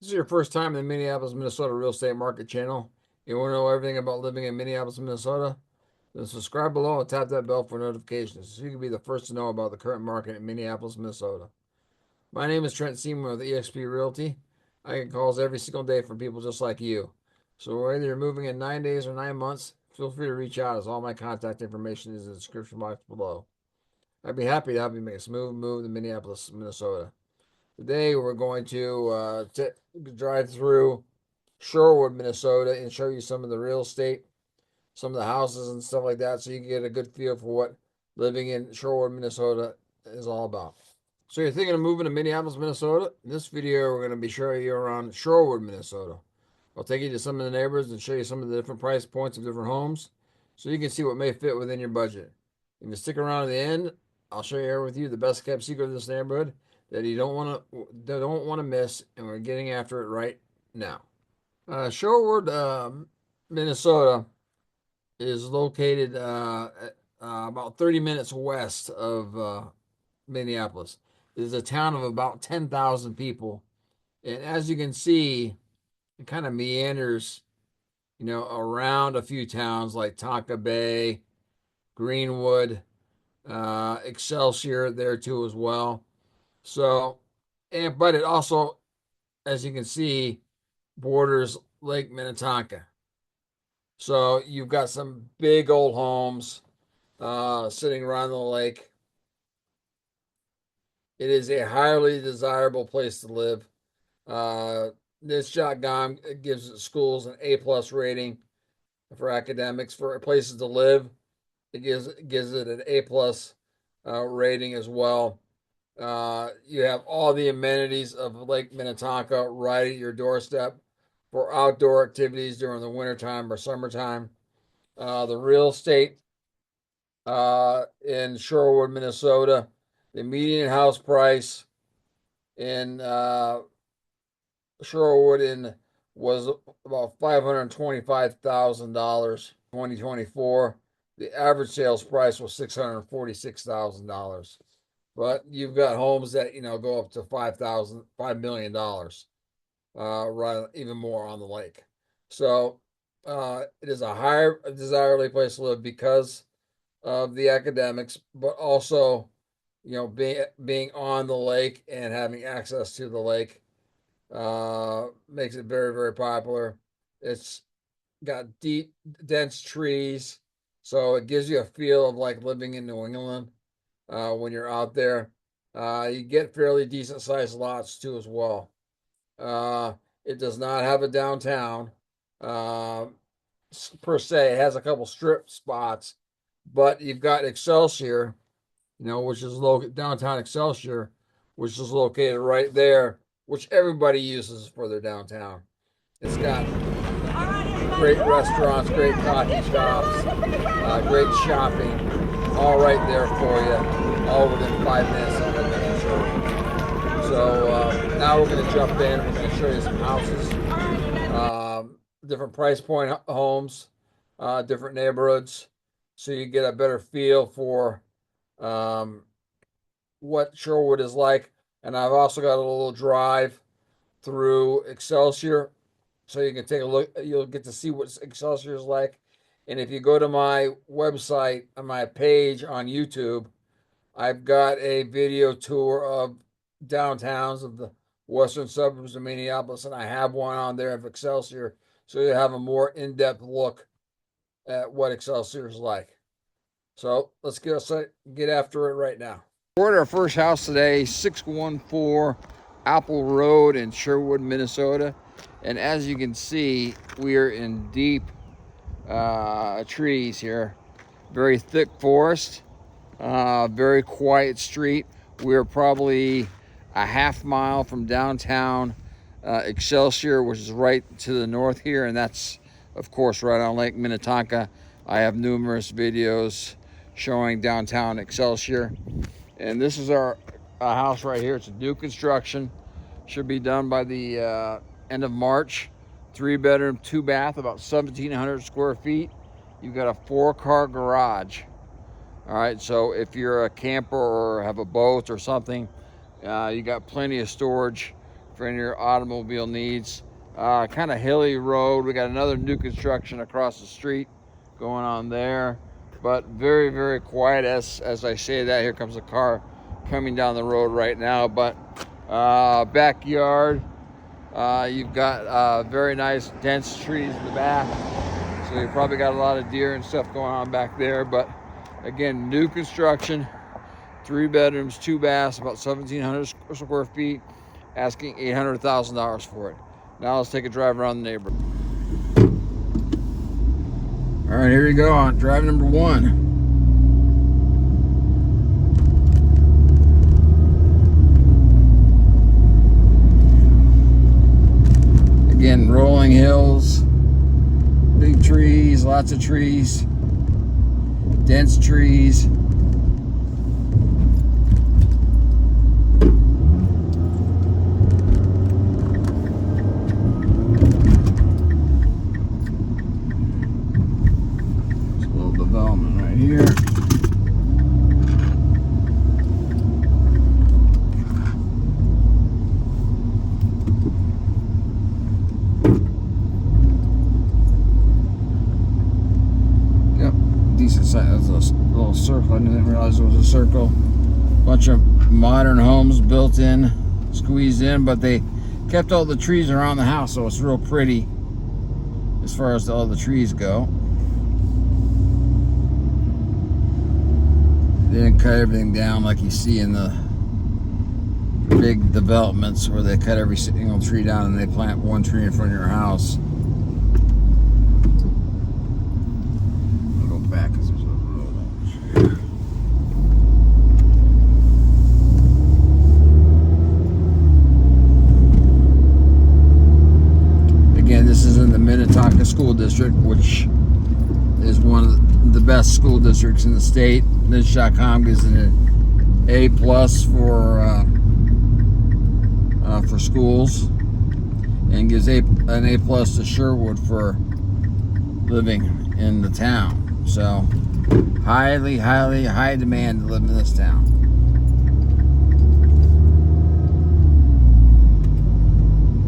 This is your first time in the Minneapolis, Minnesota real estate market channel. You want to know everything about living in Minneapolis, Minnesota? Then subscribe below and tap that bell for notifications so you can be the first to know about the current market in Minneapolis, Minnesota. My name is Trent Seymour with eXp Realty. I get calls every single day from people just like you. So whether you're moving in 9 days or 9 months, feel free to reach out as all my contact information is in the description box below. I'd be happy to help you make a smooth move to Minneapolis, Minnesota. Today we're going to drive through Shorewood, Minnesota, and show you some of the real estate, some of the houses and stuff like that, so you can get a good feel for what living in Shorewood, Minnesota is all about. So you're thinking of moving to Minneapolis, Minnesota? In this video, we're going to be showing you around Shorewood, Minnesota. I'll take you to some of the neighborhoods and show you some of the different price points of different homes, so you can see what may fit within your budget. If you stick around to the end, I'll share with you the best kept secret of this neighborhood that you don't want to miss, and we're getting after it right now. Shorewood, Minnesota, is located about 30 minutes west of Minneapolis. It is a town of about 10,000 people, and as you can see, it kind of meanders, around a few towns like Tonka Bay, Greenwood, Excelsior there too as well. So, but it also, as you can see, borders Lake Minnetonka. So you've got some big old homes sitting around the lake. It is a highly desirable place to live. This shotgun gives schools an A+ rating for academics. For places to live, it gives it an A+ rating as well. You have all the amenities of Lake Minnetonka right at your doorstep for outdoor activities during the wintertime or summertime. The real estate in Shorewood, Minnesota, the median house price in Shorewood was about $525,000 in 2024. The average sales price was $646,000. But you've got homes that go up to $5 million, right, even more on the lake. So it is a higher desirable place to live because of the academics, but also being on the lake and having access to the lake makes it very, very popular. It's got deep, dense trees, so it gives you a feel of like living in New England when you're out there. You get fairly decent sized lots too as well. Uh, it does not have a downtown uh, per se. It has a couple strip spots, but you've got Excelsior, which is located downtown Excelsior, which is located right there, which everybody uses for their downtown. It's got great restaurants, great coffee shops, great shopping, all right there for you, all within 5 minutes of the metro. So now we're going to jump in. We're going to show you some houses, different price point homes, different neighborhoods, so you get a better feel for um, what Shorewood is like. And I've also got a little drive through Excelsior, so you can take a look. You'll get to see what Excelsior is like. And if you go to my website, on my page on YouTube, I've got a video tour of downtowns of the western suburbs of Minneapolis, and I have one on there of Excelsior, so you have a more in-depth look at what Excelsior is like. So let's get after it right now. We're at our first house today, 614 Apple Road in Sherwood, Minnesota. And as you can see, we are in deep trees here. Very thick forest, very quiet street. We're probably a half mile from downtown Excelsior, which is right to the north here. And that's, of course, right on Lake Minnetonka. I have numerous videos showing downtown Excelsior. And this is our house right here. It's a new construction. Should be done by the end of March. 3-bedroom, 2-bath, about 1,700 square feet. You've got a 4-car garage. All right, so if you're a camper or have a boat or something, you got plenty of storage for any of your automobile needs. Kind of hilly road. We got another new construction across the street going on there, but very, very quiet. As I say that, here comes a car coming down the road right now. But backyard, you've got very nice dense trees in the back, so you probably got a lot of deer and stuff going on back there. But again, new construction, 3 bedrooms, 2 baths, about 1,700 square feet, asking $800,000 for it. Now let's take a drive around the neighborhood. All right, here you go on drive number 1. Again, rolling hills, big trees, lots of trees, dense trees. There's a little development right here. Decent size. There's a little circle. I didn't realize it was a circle. Bunch of modern homes built in, squeezed in, but they kept all the trees around the house, so it's real pretty as far as all the trees go. They didn't cut everything down like you see in the big developments where they cut every single tree down and they plant one tree in front of your house. Back because there's a road. Again, this is in the Minnetonka School District, which is one of the best school districts in the state. Niche.com gives it an A+ for schools, and gives an A+ to Shorewood for living in the town. So, high demand to live in this town.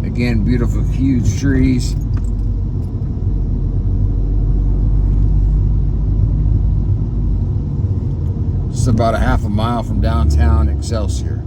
Again, beautiful, huge trees. Just about a half a mile from downtown Excelsior.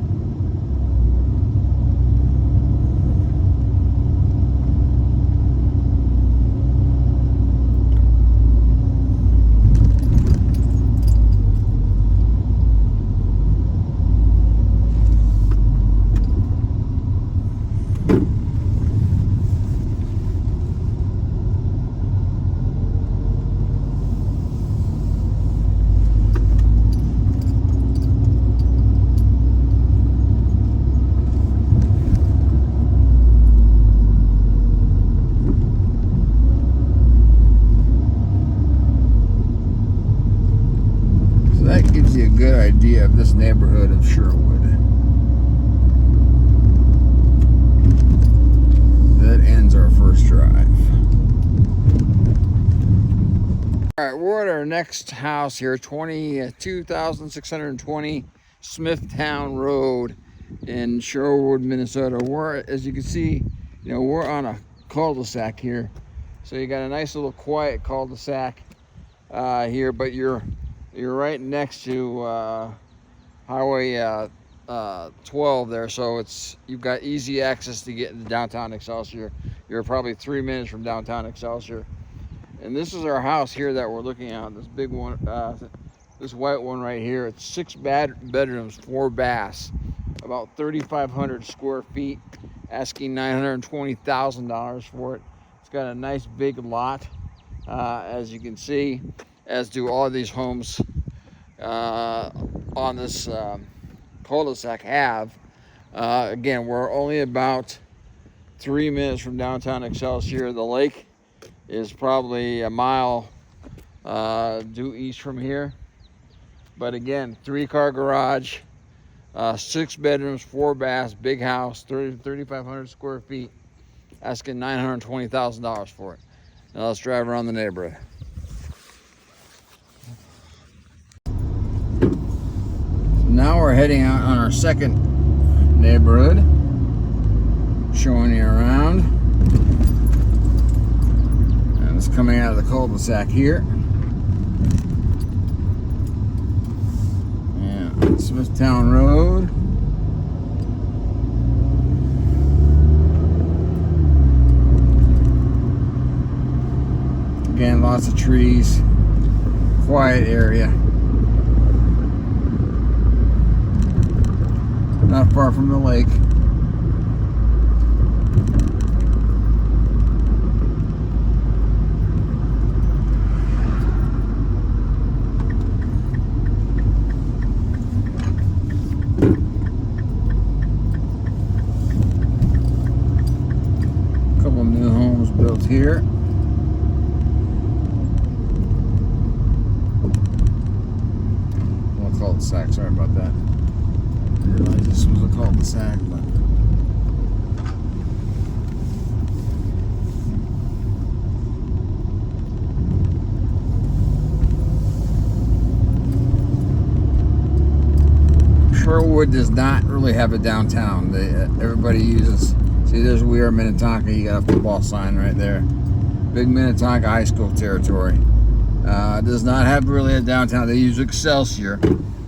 That gives you a good idea of this neighborhood of Shorewood. That ends our first drive. All right, we're at our next house here, 22,620 Smithtown Road in Shorewood, Minnesota. We're, as you can see, we're on a cul-de-sac here. So you got a nice little quiet cul-de-sac here, but you're right next to Highway 12 there, so you've got easy access to get into downtown Excelsior. You're probably 3 minutes from downtown Excelsior. And this is our house here that we're looking at, this big one, this white one right here. It's 6 bedrooms, 4 baths, about 3,500 square feet, asking $920,000 for it. It's got a nice big lot, as you can see, as do all of these homes on this cul-de-sac have. Again, we're only about 3 minutes from downtown Excelsior. The lake is probably a mile due east from here. But again, 3-car garage, 6 bedrooms, 4 baths, big house, 3,500 square feet, asking $920,000 for it. Now let's drive around the neighborhood. Now we're heading out on our second neighborhood. showing you around. And it's coming out of the cul-de-sac here. Yeah, Smithtown Road. Again, lots of trees, quiet area. Not far from the lake. A couple new homes built here. Cul-de-sac, sorry about that. I didn't realize this was a cul-de-sac, but Shorewood does not really have a downtown. Everybody uses, see, there's We Are Minnetonka. You got a football sign right there. Big Minnetonka High School territory. Does not have really a downtown. They use Excelsior,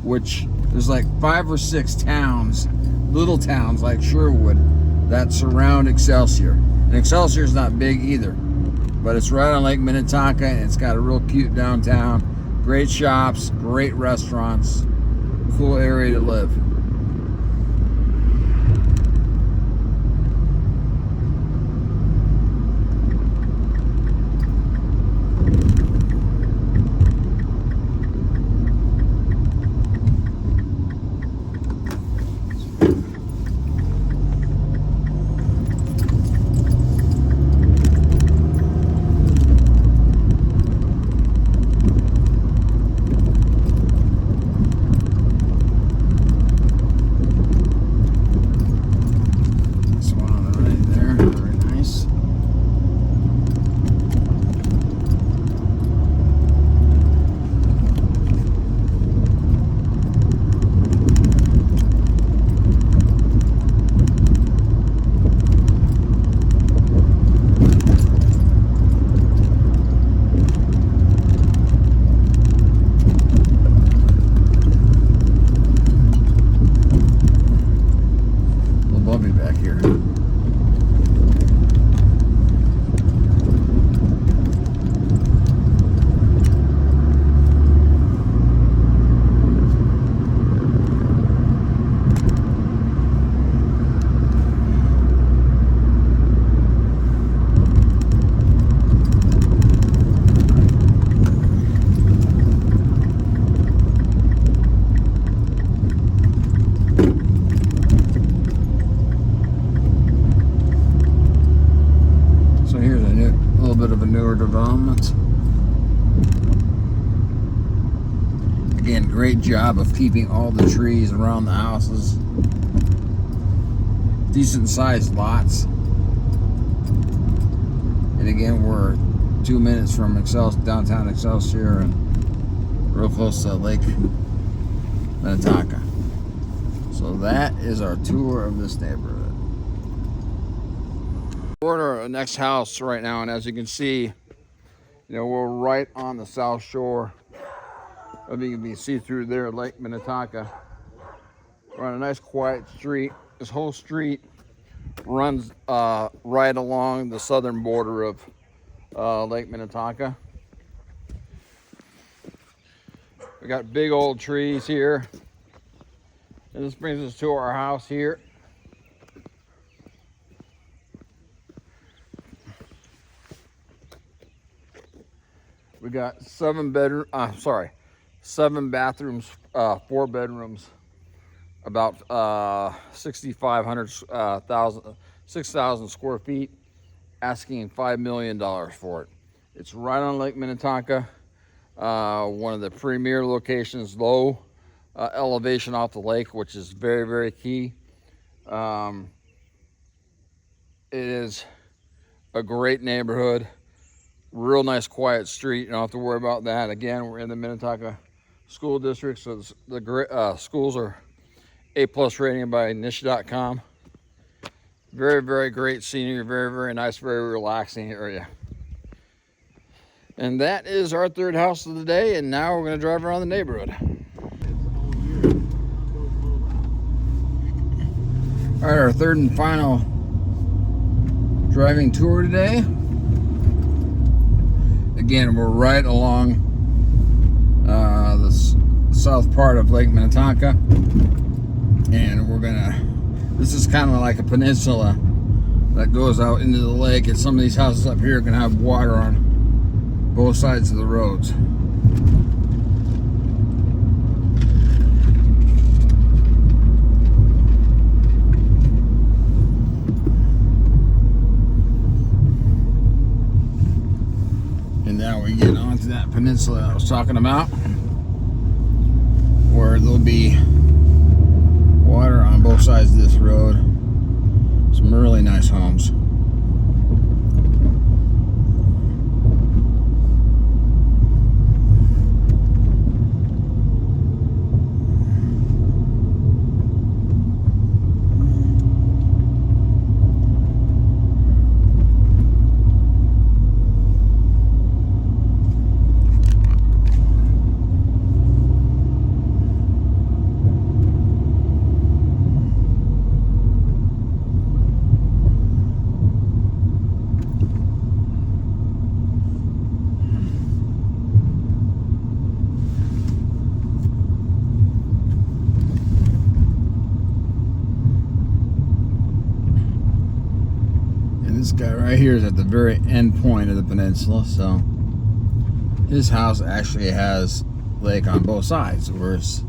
which there's like 5 or 6 towns, little towns like Shorewood, that surround Excelsior. And Excelsior is not big either, but it's right on Lake Minnetonka, and it's got a real cute downtown, great shops, great restaurants, cool area to live. Development. Again, great job of keeping all the trees around the houses. Decent sized lots. And again, we're 2 minutes from downtown Excelsior and real close to Lake Minnetonka. So that is our tour of this neighborhood. We're at our next house right now, and as you can see, we're right on the south shore of, you can see through there, Lake Minnetonka. We're on a nice quiet street. This whole street runs right along the southern border of Lake Minnetonka. We got big old trees here. And this brings us to our house here. We got 7 bathrooms, 4 bedrooms, about 6,000 square feet, asking $5 million for it. It's right on Lake Minnetonka, one of the premier locations, low elevation off the lake, which is very, very key. It is a great neighborhood. Real nice quiet street. You don't have to worry about that. Again, we're in the Minnetonka School District, so the schools are A+ rating by niche.com. Very, very great scenery. Very, very nice, very relaxing area. And that is our third house of the day, and now we're going to drive around the neighborhood. All right, our third and final driving tour today. Again, we're right along the south part of Lake Minnetonka, and this is kind of like a peninsula that goes out into the lake, and some of these houses up here can have water on both sides of the roads. And now we get onto that peninsula I was talking about, where there'll be water on both sides of this road. Some really nice homes. This guy right here is at the very end point of the peninsula, so his house actually has lake on both sides, whereas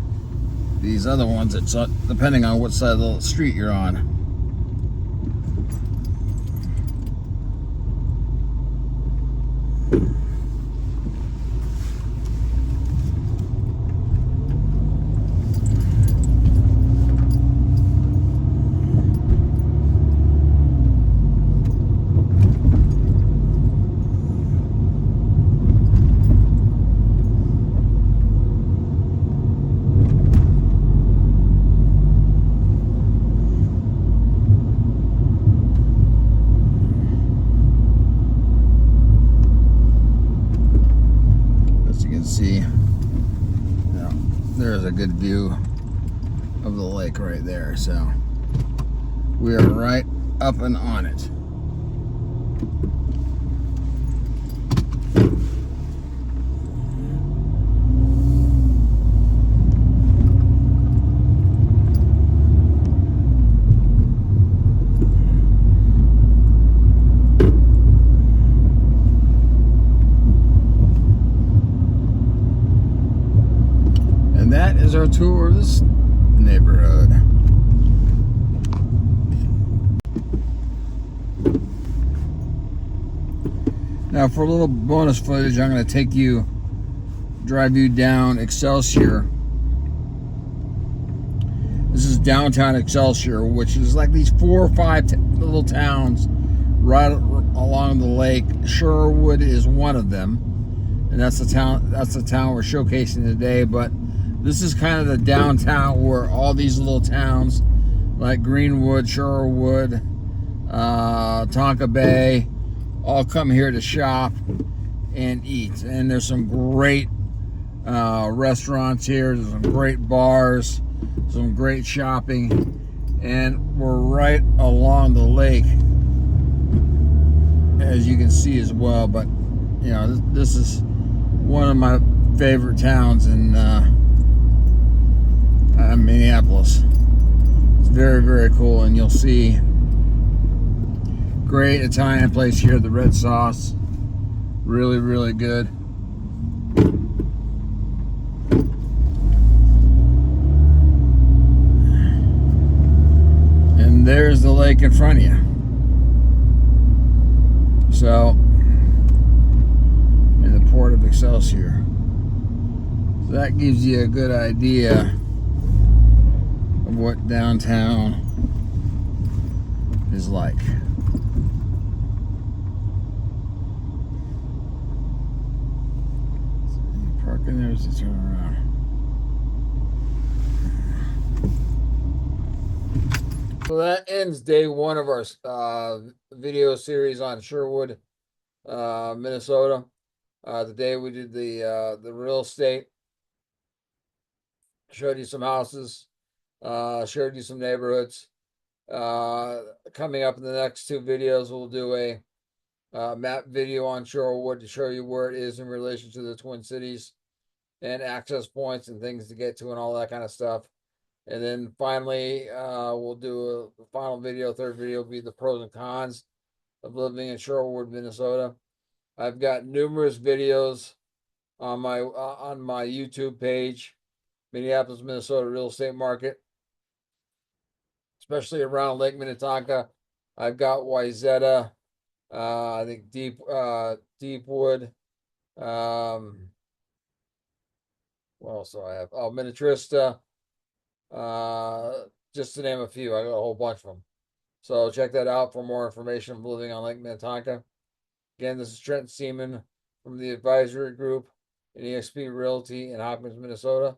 these other ones, it's depending on what side of the street you're on. See, now there's a good view of the lake right there, so we are right up and on it. That is our tour of this neighborhood. Now, for a little bonus footage, I'm going to drive you down Excelsior. This is downtown Excelsior, which is like these 4 or 5 little towns right along the lake. Shorewood is one of them, and that's the town we're showcasing today. But this is kind of the downtown where all these little towns like Greenwood, Shorewood, Tonka Bay all come here to shop and eat. And there's some great restaurants here. There's some great bars, some great shopping, and we're right along the lake, as you can see as well. But you know, this is one of my favorite towns in Minneapolis. It's very, very cool, and you'll see great Italian place here. The red sauce, really, really good. And there's the lake in front of you. So, in the port of Excelsior. So that gives you a good idea of what downtown is like. So you park in there as you turn around. So that ends day one of our video series on Shorewood, Minnesota. Today we did the real estate, showed you some houses, showed you some neighborhoods. Coming up in the next two videos, we'll do a map video on Shorewood to show you where it is in relation to the Twin Cities and access points and things to get to and all that kind of stuff. And then finally, we'll do a final video. Third video will be the pros and cons of living in Shorewood, Minnesota. I've got numerous videos on my YouTube page, Minneapolis, Minnesota Real Estate Market, especially around Lake Minnetonka. I've got Wyzetta, I think Deepwood. What else do I have? Oh, Minnetrista. Just to name a few. I got a whole bunch of them. So check that out for more information of living on Lake Minnetonka. Again, this is Trent Seaman from the advisory group in EXP Realty in Hopkins, Minnesota.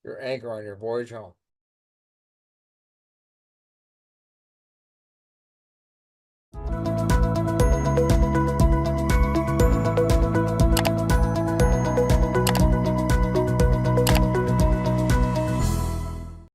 Your anchor on your voyage home.